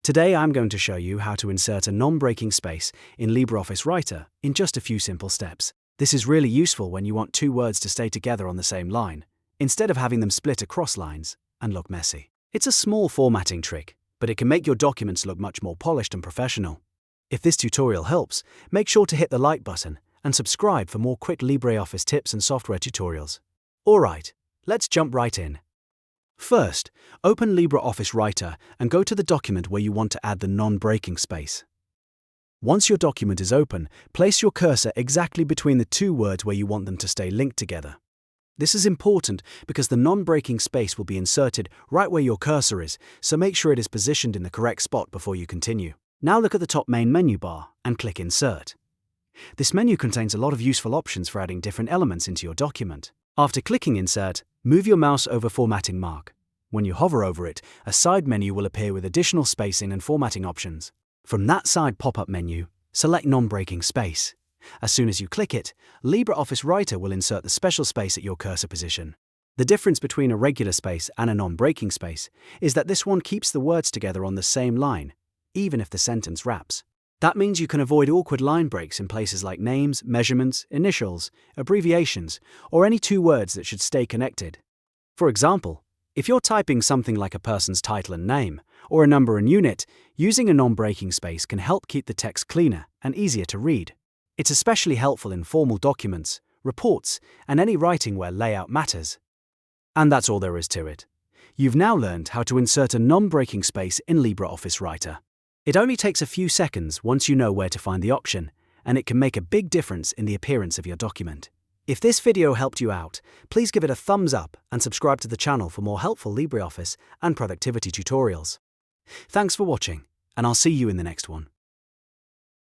Today I'm going to show you how to insert a non-breaking space in LibreOffice Writer in just a few simple steps. This is really useful when you want two words to stay together on the same line, instead of having them split across lines and look messy. It's a small formatting trick, but it can make your documents look much more polished and professional. If this tutorial helps, make sure to hit the like button and subscribe for more quick LibreOffice tips and software tutorials. Alright, let's jump right in. First, open LibreOffice Writer and go to the document where you want to add the non-breaking space. Once your document is open, place your cursor exactly between the two words where you want them to stay linked together. This is important because the non-breaking space will be inserted right where your cursor is, so make sure it is positioned in the correct spot before you continue. Now look at the top main menu bar and click Insert. This menu contains a lot of useful options for adding different elements into your document. After clicking Insert, move your mouse over Formatting mark. When you hover over it, a side menu will appear with additional spacing and formatting options. From that side pop-up menu, select Non-Breaking Space. As soon as you click it, LibreOffice Writer will insert the special space at your cursor position. The difference between a regular space and a non-breaking space is that this one keeps the words together on the same line, even if the sentence wraps. That means you can avoid awkward line breaks in places like names, measurements, initials, abbreviations, or any two words that should stay connected. For example, if you're typing something like a person's title and name, or a number and unit, using a non-breaking space can help keep the text cleaner and easier to read. It's especially helpful in formal documents, reports, and any writing where layout matters. And that's all there is to it. You've now learned how to insert a non-breaking space in LibreOffice Writer. It only takes a few seconds once you know where to find the option, and it can make a big difference in the appearance of your document. If this video helped you out, please give it a thumbs up and subscribe to the channel for more helpful LibreOffice and productivity tutorials. Thanks for watching, and I'll see you in the next one.